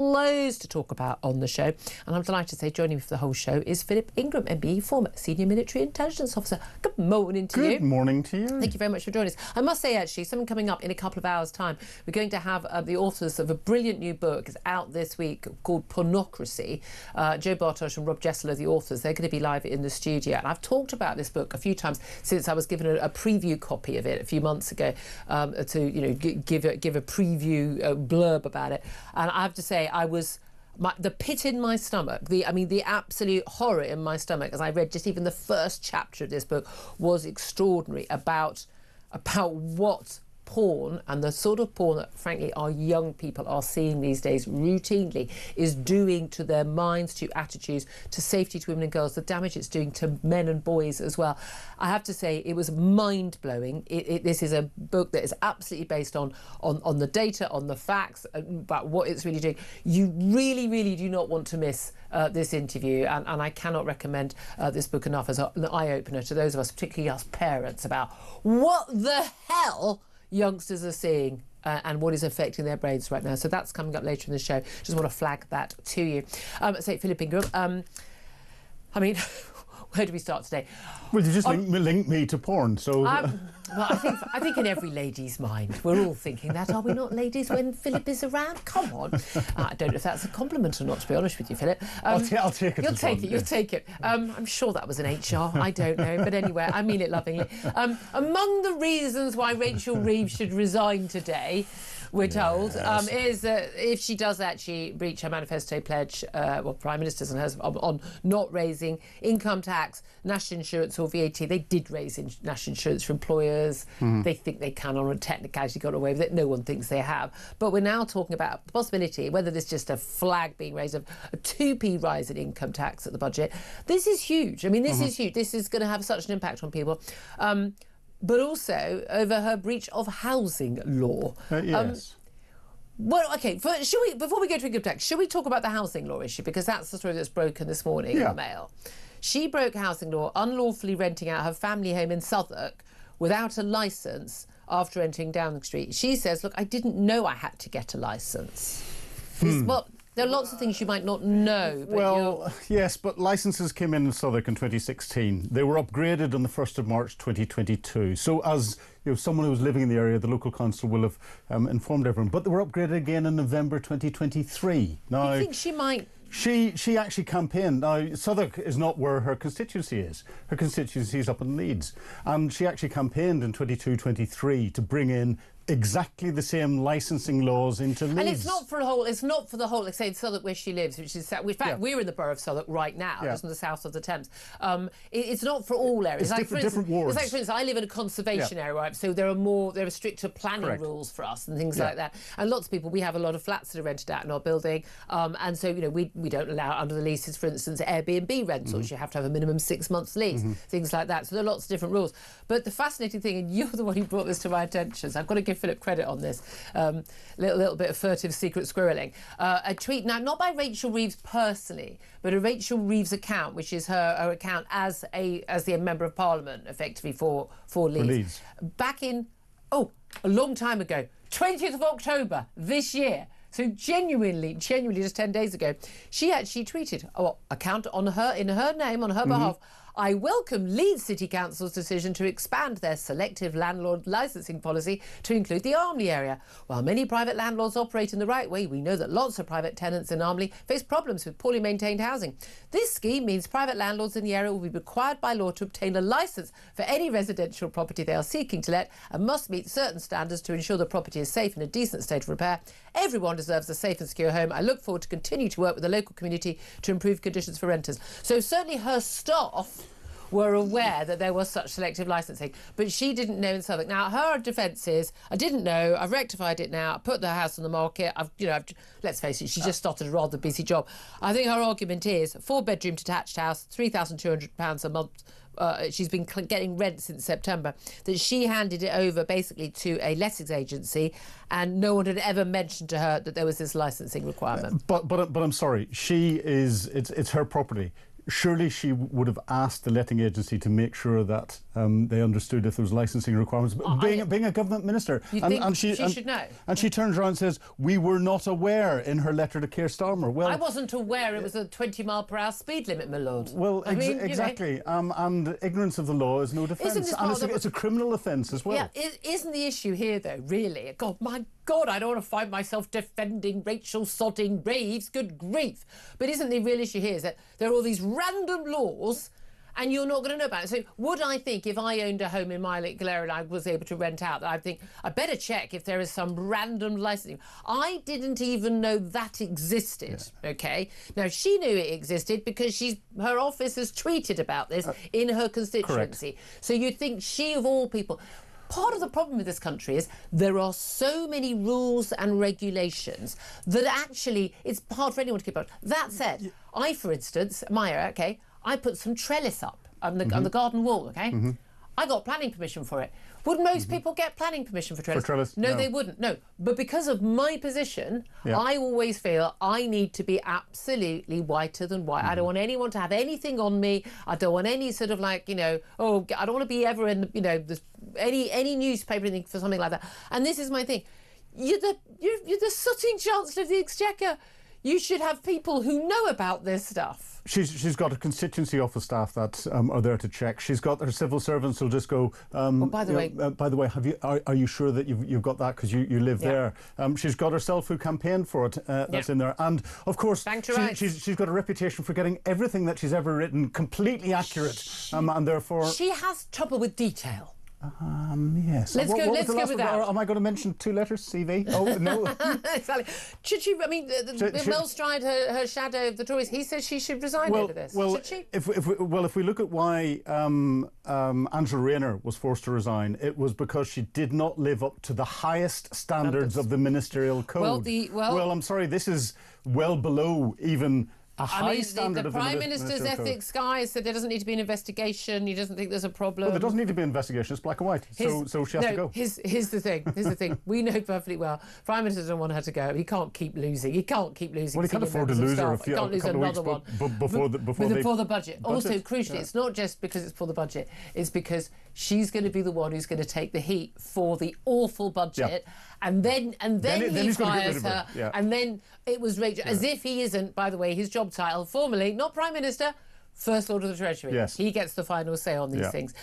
Loads to talk about on the show, and I'm delighted to say joining me for the whole show is Philip Ingram, MBE, former Senior Military Intelligence Officer. Good morning to you. Good morning to you. Thank you very much for joining us. I must say, actually, something coming up in a couple of hours' time. We're going to have the authors of a brilliant new book. It's out this week called Pornography. Joe Bartosh and Rob Jessel are the authors. They're going to be live in the studio, and I've talked about this book a few times since I was given a preview copy of it a few months ago to give a preview blurb about it. And I have to say, I was... the pit in my stomach, the absolute horror in my stomach as I read just even the first chapter of this book was extraordinary about what porn and the sort of porn that, frankly, our young people are seeing these days routinely is doing to their minds, to attitudes, to safety to women and girls, the damage it's doing to men and boys as well. I have to say it was mind-blowing. This is a book that is absolutely based on the data, on the facts, about what it's really doing. You really, really do not want to miss this interview, and I cannot recommend this book enough as an eye-opener to those of us, particularly us parents, about what the hell youngsters are seeing and what is affecting their brains right now. So that's coming up later in the show. Just want to flag that to you. Say, Philip Ingram, I mean, where do we start today? Well, you just link me to porn, so... well, I think in every lady's mind, we're all thinking that, are we not, ladies, when Philip is around? Come on. I don't know if that's a compliment or not, to be honed with you, Philip. I'll take it. You'll take it. I'm sure that was an HR. I don't know. But anyway, I mean it lovingly. Among the reasons why Rachel Reeves should resign today, we're told, is that if she does actually breach her manifesto pledge, Prime Minister's and hers, on not raising income tax, national insurance or VAT. They did raise national insurance for employers. They think they can on a technicality, got away with it. No one thinks they have. But we're now talking about the possibility, whether there's just a flag being raised of a 2p rise in income tax at the budget. This is huge. I mean, this is huge. This is going to have such an impact on people. But also over her breach of housing law. Yes. Well, OK, before we go to income tax, should we talk about the housing law issue? Because that's the story that's broken this morning in the Mail. She broke housing law, unlawfully renting out her family home in Southwark without a licence after entering Downing Street. She says, look, I didn't know I had to get a licence. Well, there are lots of things you might not know. But yes, but licences came in Southwark in 2016. They were upgraded on the 1st of March 2022. So as someone who was living in the area, the local council will have informed everyone. But they were upgraded again in November 2023. Now, you think she might... She actually campaigned. Now, Southwark is not where her constituency is. Her constituency is up in Leeds. And she actually campaigned in 22-23 to bring in exactly the same licensing laws into Leeds. And it's not for the whole, let's say in Southwark where she lives, which is, in fact, we're in the borough of Southwark right now, just on the south of the Thames. It's not for all areas. It's different wards. It's like, for instance, I live in a conservation area, right? So there are stricter planning rules for us and things like that. And lots of people, we have a lot of flats that are rented out in our building. And so, we don't allow under the leases, for instance, Airbnb rentals. You have to have a minimum 6 months lease, things like that. So there are lots of different rules. But the fascinating thing, and you're the one who brought this to my attention, so I've got to give Philip credit on this, little bit of furtive secret squirreling. A tweet, now not by Rachel Reeves personally, but a Rachel Reeves account, which is her account as the member of Parliament, effectively for Leeds. Back in, a long time ago, 20th of October this year. So genuinely, just 10 days ago, she actually tweeted, account in her name, on her behalf, I welcome Leeds City Council's decision to expand their selective landlord licensing policy to include the Armley area. While many private landlords operate in the right way, we know that lots of private tenants in Armley face problems with poorly maintained housing. This scheme means private landlords in the area will be required by law to obtain a licence for any residential property they are seeking to let and must meet certain standards to ensure the property is safe and in a decent state of repair. Everyone deserves a safe and secure home. I look forward to continue to work with the local community to improve conditions for renters. So certainly her staff were aware that there was such selective licensing, but she didn't know in Southwark. Now, her defence is, I didn't know, I've rectified it now, I put the house on the market, let's face it, she just started a rather busy job. I think her argument is, 4-bedroom detached house, £3,200 a month, she's been getting rent since September, that she handed it over basically to a lettings agency and no one had ever mentioned to her that there was this licensing requirement. But I'm sorry, it's her property. Surely she would have asked the letting agency to make sure that they understood if there was licensing requirements. Being a government minister, she should know. And she turns around and says, "We were not aware," in her letter to Keir Starmer. Well, I wasn't aware it was a 20-mile-per-hour speed limit, my lord. Well, exactly. And ignorance of the law is no defence, and it's a criminal offence as well. Yeah, isn't the issue here though? Really, my God, I don't want to find myself defending Rachel Sodding Reeves. Good grief! But isn't the real issue here is that there are all these random laws, and you're not going to know about it. So would I think if I owned a home in my area and I was able to rent out, that I'd think I better check if there is some random licensing? I didn't even know that existed. Yeah. Okay. Now she knew it existed because her office has tweeted about this in her constituency. Correct. So you'd think she of all people. Part of the problem with this country is there are so many rules and regulations that actually it's hard for anyone to keep up. That said, I, for instance, Maya, I put some trellis up on the garden wall, okay? I got planning permission for it. Would most people get planning permission for trellis? For trellis? No, they wouldn't. No, but because of my position, I always feel I need to be absolutely whiter than white. I don't want anyone to have anything on me. I don't want any sort of I don't want to be ever in, any newspaper anything for something like that. And this is my thing. You're the sitting Chancellor of the Exchequer. You should have people who know about this stuff. She's got a constituency office staff that are there to check. She's got her civil servants who'll just go. By the way, are you sure that you've got that because you live there? She's got herself who campaigned for it. That's in there, and of course she's got a reputation for getting everything that she's ever written completely accurate, and therefore she has trouble with detail. Yes. Let's go with that. Am I going to mention 2 letters? CV? Oh no. Exactly. Should she? I mean, Mel Stride, her shadow of the Tories, he says she should resign over this. Should she? If we look at why Angela Rayner was forced to resign, it was because she did not live up to the highest standards of the Ministerial Code. Well, I'm sorry, this is well below even the Prime Minister's ethics guy said there doesn't need to be an investigation. He doesn't think there's a problem. Well, there doesn't need to be an investigation. It's black and white. So she has to go. Here's the thing. We know perfectly well. Prime Minister doesn't want her to go. He can't keep losing. He can't afford to lose her. He can't lose another one before the budget. Also, crucially, it's not just because it's for the budget. It's because she's going to be the one who's going to take the heat for the awful budget. Yeah. And then he fires her. Yeah. And then it was Rachel, as if he isn't, by the way, his job title, formally, not Prime Minister, First Lord of the Treasury. Yes. He gets the final say on these things.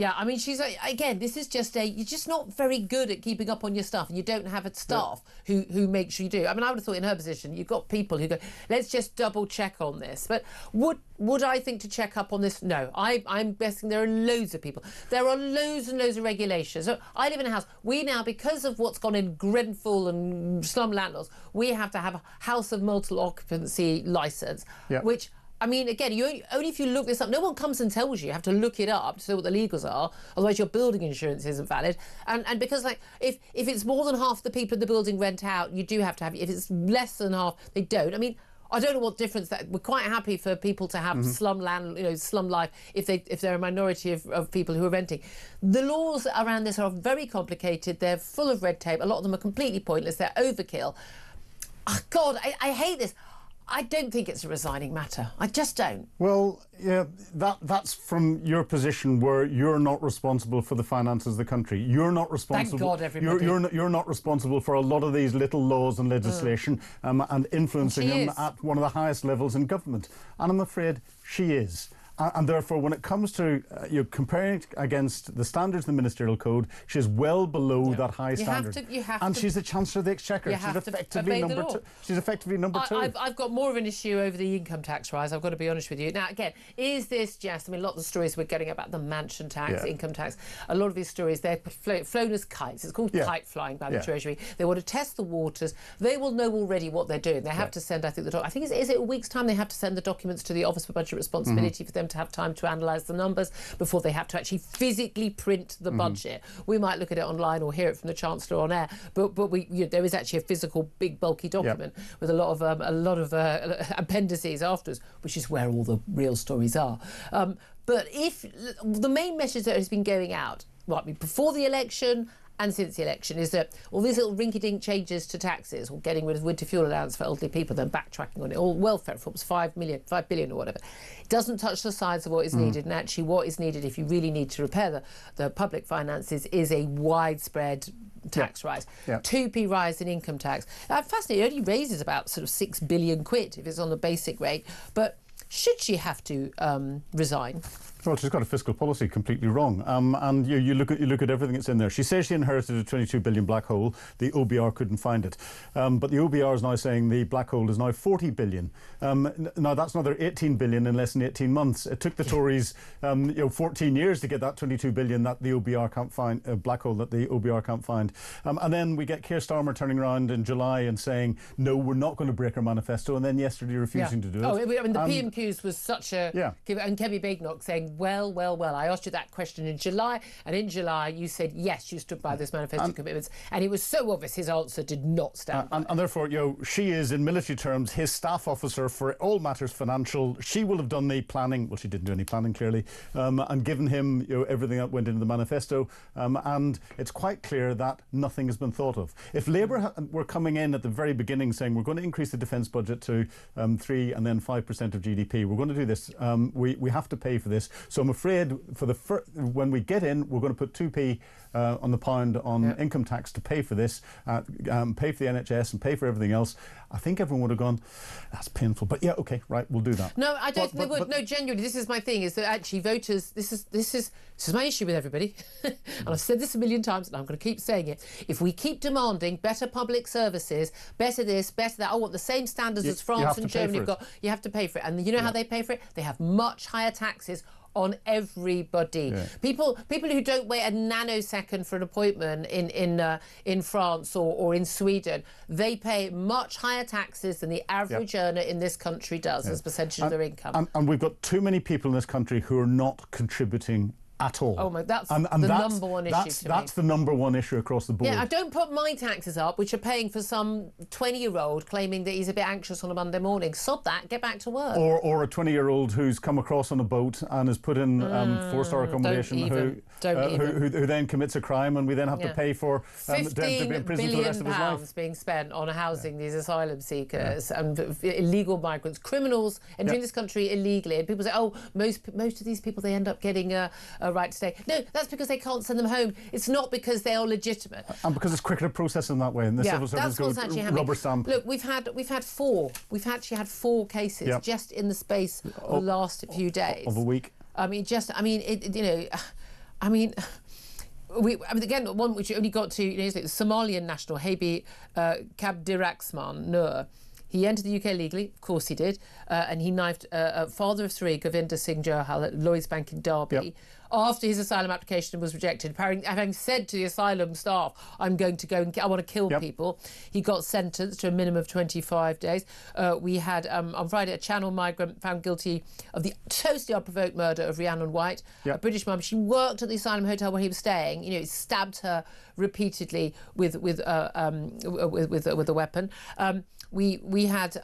I mean, she's again. This is just you're just not very good at keeping up on your stuff, and you don't have a staff who make sure you do. I mean, I would have thought in her position, you've got people who go, let's just double check on this. But would I think to check up on this? No, I'm guessing there are loads of people. There are loads and loads of regulations. So I live in a house. We now, because of what's gone in Grenfell and slum landlords, we have to have a house of multiple occupancy licence, which. I mean, again, only if you look this up. No one comes and tells you. You have to look it up to see what the legals are. Otherwise, your building insurance isn't valid. And because, if it's more than half the people in the building rent out, you do have to have it. If it's less than half, they don't. I mean, I don't know what difference that. We're quite happy for people to have slum life if they're a minority of people who are renting. The laws around this are very complicated. They're full of red tape. A lot of them are completely pointless. They're overkill. Oh, God, I hate this. I don't think it's a resigning matter. I just don't. Well, yeah, that's from your position where you're not responsible for the finances of the country. You're not responsible. Thank God, everybody. You're not responsible for a lot of these little laws and legislation and influencing them at one of the highest levels in government. And I'm afraid she is. And therefore, when it comes to comparing it against the standards of the Ministerial Code, she's well below that high standard. And she's the Chancellor of the Exchequer. She's effectively number two. She's effectively number two. I've got more of an issue over the income tax rise, I've got to be honest with you. Now, again, is this just... I mean, a lot of the stories we're getting about the mansion tax, income tax, a lot of these stories, they're flown as kites. It's called kite flying by the Treasury. They want to test the waters. They will know already what they're doing. They have to send, I think is it a week's time they have to send the documents to the Office for Budget Responsibility for them to have time to analyse the numbers before they have to actually physically print the budget. We might look at it online or hear it from the Chancellor on air, but there is actually a physical, big, bulky document with a lot of appendices afterwards, which is where all the real stories are. But if the main message that has been going out, before the election and since the election is that all these little rinky-dink changes to taxes, or getting rid of winter fuel allowance for elderly people, then backtracking on it, all welfare reforms, 5 billion or whatever, it doesn't touch the sides of what is needed. And actually what is needed, if you really need to repair the public finances, is a widespread tax rise. 2p rise in income tax. I'm fascinated, it only raises about sort of 6 billion quid if it's on the basic rate, but should she have to resign? Well, she's got a fiscal policy completely wrong. And you look at everything that's in there. She says she inherited a 22 billion black hole. The OBR couldn't find it. But the OBR is now saying the black hole is now 40 billion. Now, that's another 18 billion in less than 18 months. It took the Tories 14 years to get that 22 billion that the OBR can't find, black hole that the OBR can't find. And then we get Keir Starmer turning around in July and saying, no, we're not going to break our manifesto. And then yesterday refusing to do it. Oh, I mean, the PMQs was such a... And Kemi Badenoch saying, well, I asked you that question in July, and in July you said, yes, you stood by those manifesto commitments, and it was so obvious his answer did not stand by. And therefore, she is, in military terms, his staff officer for all matters financial. She will have done the planning. Well, she didn't do any planning, clearly, and given him everything that went into the manifesto, and it's quite clear that nothing has been thought of. If Labour were coming in at the very beginning saying, we're going to increase the defence budget to 3 and then 5% of GDP, we're going to do this, we have to pay for this. So I'm afraid when we get in, we're going to put 2p on the pound on income tax to pay for this, pay for the NHS and pay for everything else. I think everyone would have gone, that's painful. But yeah, OK, right, we'll do that. No, I don't think they would. No, genuinely, this is my thing, is that actually voters, this is my issue with everybody. And I've said this a million times and I'm going to keep saying it. If we keep demanding better public services, better this, better that, I want the same standards as France and Germany have got, you have to pay for it. And you know how they pay for it? They have much higher taxes on everybody. People who don't wait a nanosecond for an appointment in France or in Sweden, they pay much higher taxes than the average earner in this country does as a percentage of their income. And we've got too many people in this country who are not contributing at all. Oh my, that's the number one issue to me. That's the number one issue across the board. Yeah, I don't put my taxes up, which are paying for some 20-year-old claiming that he's a bit anxious on a Monday morning. Sod that, get back to work. Or a 20-year-old who's come across on a boat and has put in 4-star accommodation, who then commits a crime, and we then have to pay for to be in prison for the rest of his life. £15 being spent on housing these asylum seekers and illegal migrants, criminals entering this country illegally. And people say, oh, most of these people, they end up getting a right to stay. No, that's because they can't send them home. It's not because they are legitimate. And because it's quicker to process in that way, and the civil service goes rubber stamp. Look, we've had 4. We've actually had 4 cases just in the space of the last few days of a week. Again, one which only got to, the Somalian national, Habi Kabdiraxman Nur. He entered the UK legally, of course he did, and he knifed father of 3, Govinda Singh Johal, at Lloyds Bank in Derby, after his asylum application was rejected. Having said to the asylum staff, I'm going to go and I want to kill people, he got sentenced to a minimum of 25 days. We had, on Friday, a Channel migrant found guilty of the totally unprovoked murder of Rhiannon White, a British mum. She worked at the asylum hotel where he was staying. He stabbed her repeatedly with a weapon. We had,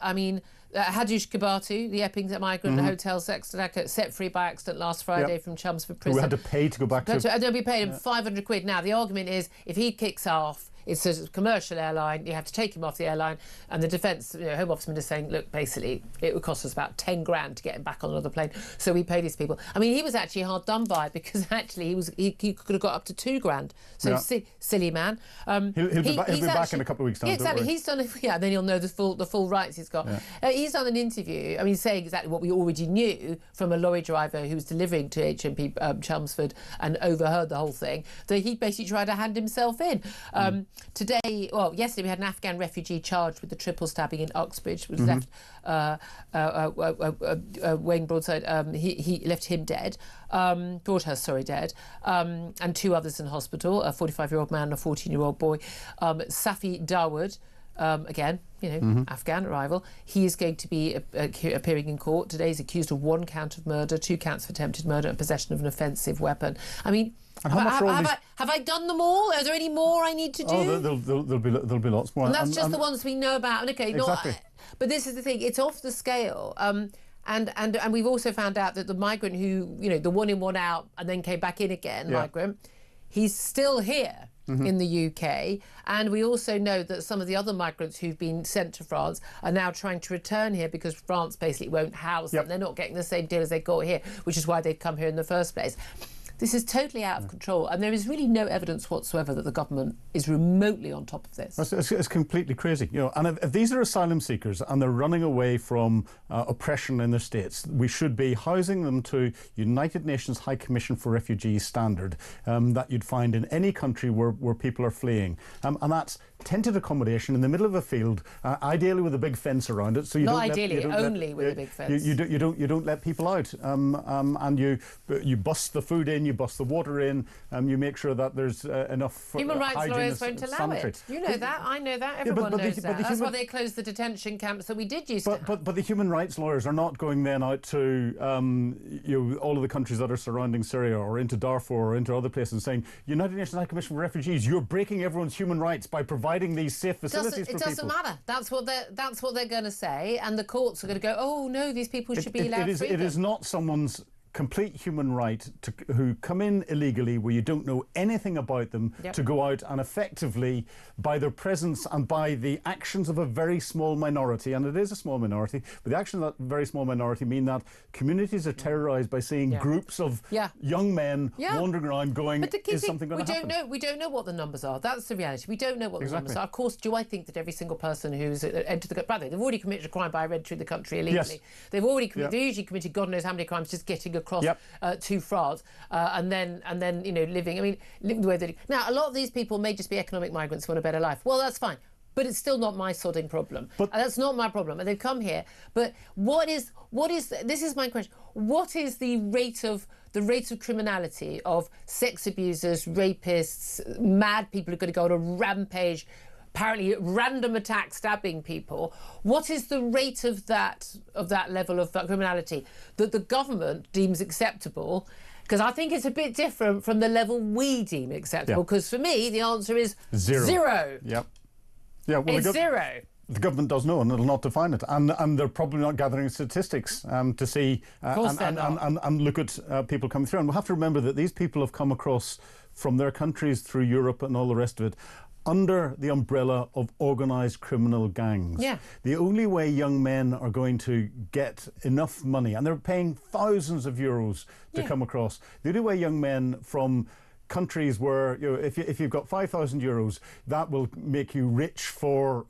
Hadush Kabatu, the Epping migrant hotel sex attacker, set free by accident last Friday from Chelmsford prison. We had to pay to go back to... They'll be paying him 500 quid. Now, the argument is, if he kicks off, it's a commercial airline, you have to take him off the airline, and the Defence Home Office Minister saying, look, basically, it would cost us about 10 grand to get him back on another plane, so we pay these people. I mean, he was actually hard done by, because actually he could have got up to 2 grand. So silly man. He'll be back in a couple of weeks' time. Yeah, exactly. He's done then he'll know the full rights he's got. He's done an interview, saying exactly what we already knew from a lorry driver who was delivering to HMP Chelmsford and overheard the whole thing, that he basically tried to hand himself in. Yesterday we had an Afghan refugee charged with the triple stabbing in Uxbridge, which left Wayne Broadside. He left him dead, Broadhurst, dead, and 2 others in hospital: a 45-year-old man and a 14-year-old boy. Safi Dawood. Again, Afghan arrival. He is going to be appearing in court today. He's accused of 1 count of murder, 2 counts of attempted murder, and possession of an offensive weapon. I mean, have I done them all? Are there any more I need to do? Oh, there'll be lots more. And that's just the ones we know about. Okay, exactly. But this is the thing; it's off the scale. And we've also found out that the migrant who, the 1 in 1 out and then came back in again, migrant, he's still here. in the UK. And we also know that some of the other migrants who've been sent to France are now trying to return here because France basically won't house them. They're not getting the same deal as they got here, which is why they've come here in the first place. This is totally out of control, and there is really no evidence whatsoever that the government is remotely on top of this. It's completely crazy, you know. And if these are asylum seekers and they're running away from oppression in their states, we should be housing them to United Nations High Commission for Refugees standard that you'd find in any country where people are fleeing, and that's tented accommodation in the middle of a field, ideally with a big fence around it. So you not don't ideally, only with a big fence. You don't let people out, and you bust the food in. You bust the water in, you make sure that there's enough Human rights lawyers won't allow sanitary. it. You know that, I know that, everyone knows that. That's why they closed the detention camps that we did used to have. But the human rights lawyers are not going then out to all of the countries that are surrounding Syria or into Darfur or into other places saying, United Nations High Commission for Refugees, you're breaking everyone's human rights by providing these safe facilities for people. It doesn't matter. That's what they're going to say, and the courts are going to go, oh no, these people should be allowed freedom. It is not someone's complete human right who come in illegally where you don't know anything about them to go out and effectively, by their presence and by the actions of a very small minority, and it is a small minority, but the actions of that very small minority mean that communities are terrorised by seeing groups of young men wandering around going, is something going to happen? We don't know what the numbers are. That's the reality. We don't know what the numbers are. Of course, do I think that every single person who's entered the country, they've already committed a crime by entering the country illegally. Yes. They've already committed, they usually committed God knows how many crimes just getting across to France, and then living. I mean, living the way that. Now, a lot of these people may just be economic migrants who want a better life. Well, that's fine, but it's still not my sodding problem. But that's not my problem. And they've come here. But what is? This is my question. What is the rate of criminality of sex abusers, rapists, mad people who are going to go on a rampage? Apparently random attack stabbing people. What is the rate of that level of criminality that the government deems acceptable? Because I think it's a bit different from the level we deem acceptable. Because for me, the answer is zero. Yep. Yeah. Well, it's zero. The government does know, and it'll not define it, and they're probably not gathering statistics to see and look at people coming through. And we'll have to remember that these people have come across from their countries through Europe and all the rest of it, under the umbrella of organised criminal gangs. Yeah. The only way young men are going to get enough money, and they're paying thousands of euros to come across, the only way young men from countries where, if you've got 5,000 euros, that will make you rich for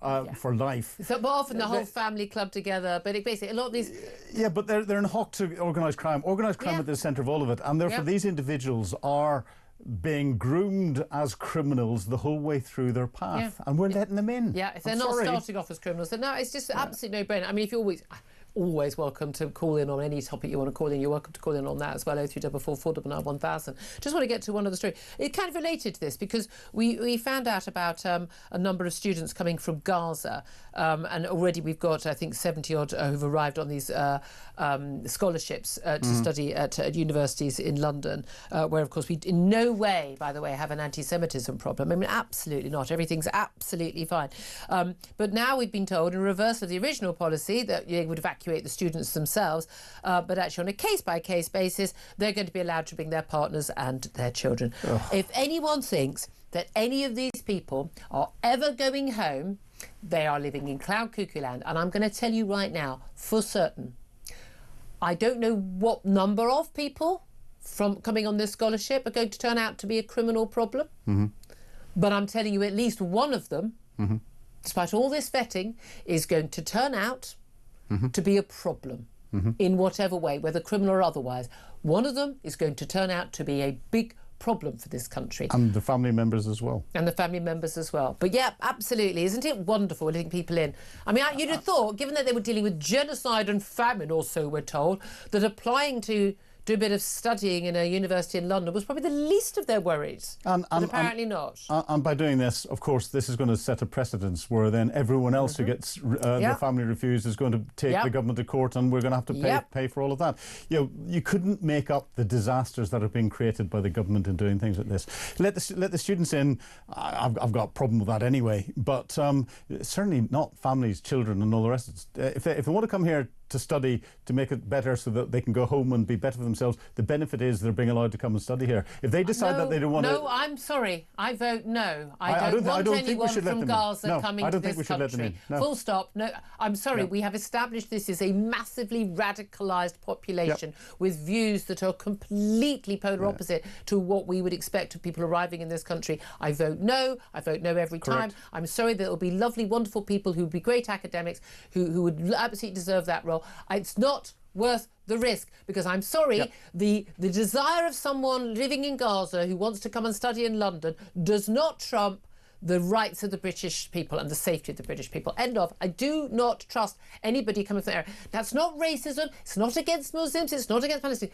life. So, but often the whole family club together, but basically a lot of these... Yeah, but they're in hock to organised crime. Organised crime at the centre of all of it, and therefore these individuals are being groomed as criminals the whole way through their path, and we're letting them in. Yeah, if they're not starting off as criminals, then no, it's just absolutely no-brainer. I mean, if you're always welcome to call in on any topic you want to call in. You're welcome to call in on that as well, 03444 1000. Just want to get to one other story. It's kind of related to this because we found out about a number of students coming from Gaza, and already we've got, I think, 70-odd who've arrived on these scholarships to study at universities in London, where, of course, we in no way, by the way, have an anti-Semitism problem. I mean, absolutely not. Everything's absolutely fine. But now we've been told, in reverse of the original policy, that they would evacuate the students themselves, but actually on a case-by-case basis, they're going to be allowed to bring their partners and their children. Ugh. If anyone thinks that any of these people are ever going home, they are living in cloud cuckoo land. And I'm going to tell you right now, for certain, I don't know what number of people from coming on this scholarship are going to turn out to be a criminal problem, but I'm telling you at least one of them, despite all this vetting, is going to turn out to be a problem in whatever way, whether criminal or otherwise. One of them is going to turn out to be a big problem for this country. And the family members as well. And the family members as well. But yeah, absolutely. Isn't it wonderful letting people in? I mean, you'd have thought, given that they were dealing with genocide and famine, or so we're told, that applying to do a bit of studying in a university in London was probably the least of their worries. But apparently not. And by doing this, of course, this is going to set a precedence where then everyone else who gets their family refused is going to take the government to court, and we're going to have to pay for all of that. You couldn't make up the disasters that are being created by the government in doing things like this. Let the students in. I've got a problem with that anyway, but certainly not families, children and all the rest of it. If they want to come here to study to make it better so that they can go home and be better for themselves. The benefit is they're being allowed to come and study here. If they decide that they don't want to... No, I'm sorry. I vote no. I don't want anyone from Gaza coming to this country. Full stop. No, I'm sorry. We have established this is a massively radicalised population with views that are completely polar opposite to what we would expect of people arriving in this country. I vote no. I vote no every time. I'm sorry. There will be lovely, wonderful people who would be great academics who would absolutely deserve that role. It's not worth the risk, because I'm sorry, the desire of someone living in Gaza who wants to come and study in London does not trump the rights of the British people and the safety of the British people. End of. I do not trust anybody coming from there. That's not racism. It's not against Muslims. It's not against Palestine.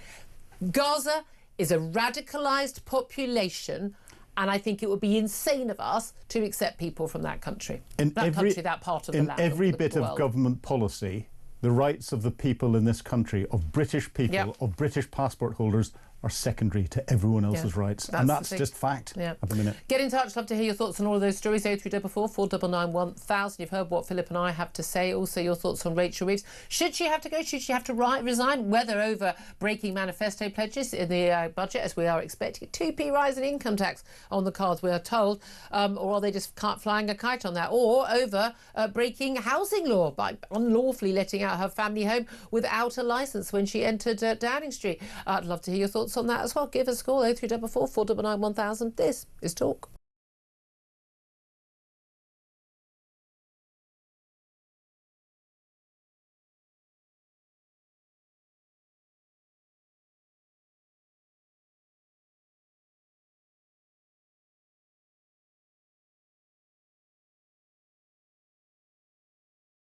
Gaza is a radicalised population, and I think it would be insane of us to accept people from that country. That part of the land. In every bit of government policy, the rights of the people in this country, of British people, of British passport holders, are secondary to everyone else's rights. And that's just fact at the minute. Get in touch. Love to hear your thoughts on all of those stories. 03444 499 1000. You've heard what Philip and I have to say. Also, your thoughts on Rachel Reeves. Should she have to go? Should she have to resign? Whether over breaking manifesto pledges in the budget, as we are expecting. 2p rise in income tax on the cards, we are told. Or are they just flying a kite on that? Or over breaking housing law by unlawfully letting out her family home without a licence when she entered Downing Street. I'd love to hear your thoughts on that as well. Give us a call, 03444 499 1000. This is Talk.